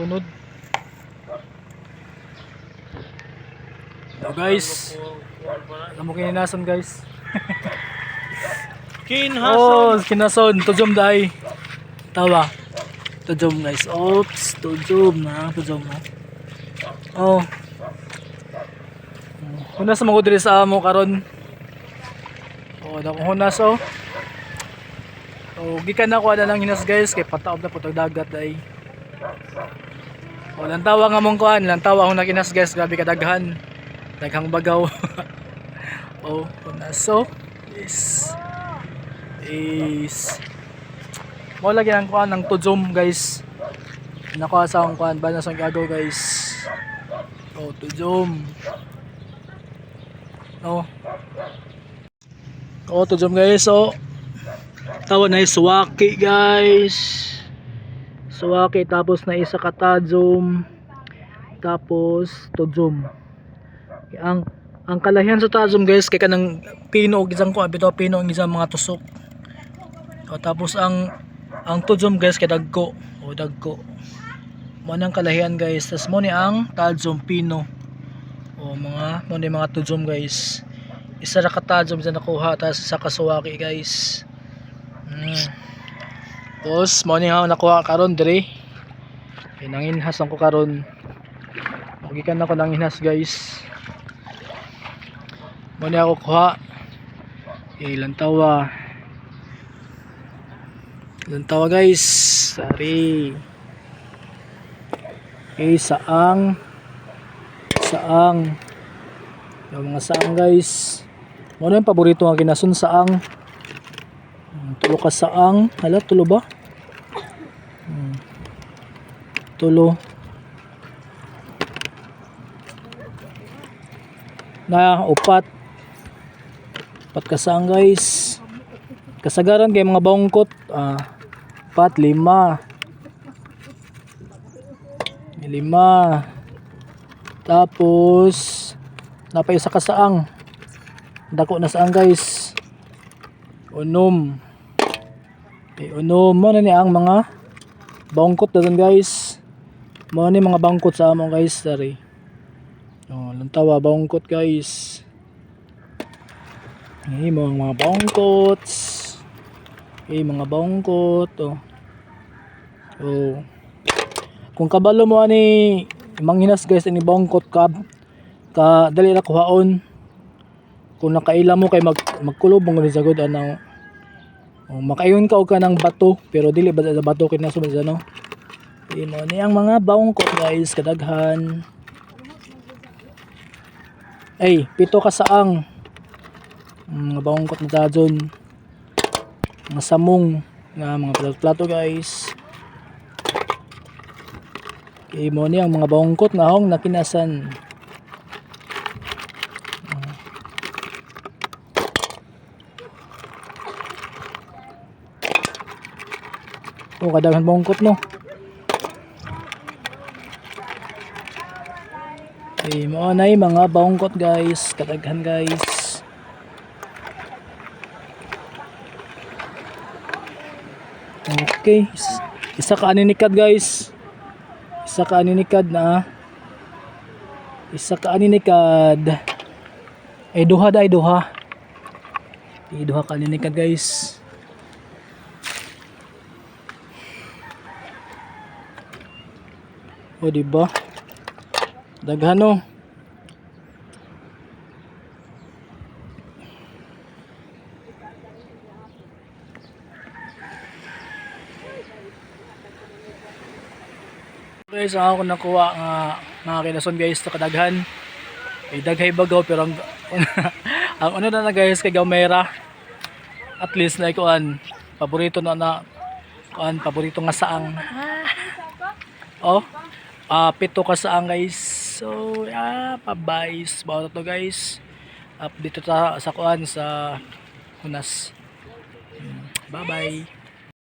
bunod. So guys, alam mo kininason guys. Kinhason. Oh, kinason, tujom dai. Tawa. Tujom guys. Oops, tujom na, tujom na. Oh. Hunas mo ko diri sa amo karon. Oh, dako hunas oh. Oh, gikan na ko ana lang hinas guys kay pataob na putog dagat dai. Oh, lantawa nga mong kuan, lantawa akong nakinas guys, grabe kadaghan. Daghang bagaw. Oh, hunas oh. Yes. Is mo lagi ang kuan ng tujom guys. Nakuha sa akong kuan ba na sa gagaw guys. Oh, tujom. Oh. Oh, tujom guys. Oh. Tawa na suwaki guys. Suwaki tapos na isa ka tajom. Tapos tujom. Ang kalahian sa tajom guys kay kanang pino og isang kuan bitaw pino ang isang mga tusok. O, tapos ang tujom guys kay dagko. O dagko. Mo nang kalahian guys. Tas mo ni ang tajom pino. O mga mo ni mga tujom guys. Isa ra ka tajom sa nakuha tas isa ka suwaki guys. Tapos mo ni ang nakuha karon dire. Kay nanginhas ko karon. Magikan ako nang inhas guys. Mo ni ako kuha. Ilang tawa. Lantawa guys, sari. Okay, saang. Yung mga saang guys. Ano yung paborito nga kinasun saang? Tulo ka saang. Hala, tulo ba? Tulo. Na, upat. Upat ka saang guys. Kasagaran kay mga bangkot. 4, 5. 5. Tapos napay isa ka saang. Dako na saang guys. Unom. Okay, unom mo na ni ang mga bangkot doon guys. Mo ni mga bangkot sa among guys, sorry. Oh, lantawa bangkot guys. Ni mga bangkots. Mga bangkot oh. Oh. Kung kabalo mo ani manghinas guys ani bangkot ka dali ra kuhaon. Kung nakaila mo kay magkulubong ni sagod ano. Oh, makayon ka og kanang bato pero dili ba sa bato kinasubad sa no. Mo ni ang mga bangkot guys kadaghan. Ay, 7 ka saang. Mga bangkot na dajon. Mga samong nga mga plato guys. Okay, mo ni ang mga bangkot na hong nakinasan. Oh, kadaghan bangkot no. Okay, mo na mga bangkot guys, kadaghan guys. Okay, isa ka aninikad guys. Isa ka aninikad na. Isa ka aninikad. Ay duha da ay duha. Ay duha ka aninikad guys. O diba? Daghan no. Guys, ako nakuha nga mga kinason guys sa kadaghan. Ay daghay bagaw pero ang ang ano na guys kay gamera. At least na ikuan paborito na kuan paborito nga saang. Oh. 7 ka saang guys. So, pa-buys bawat to guys. Update ta sa kuan sa Hunas. Bye-bye.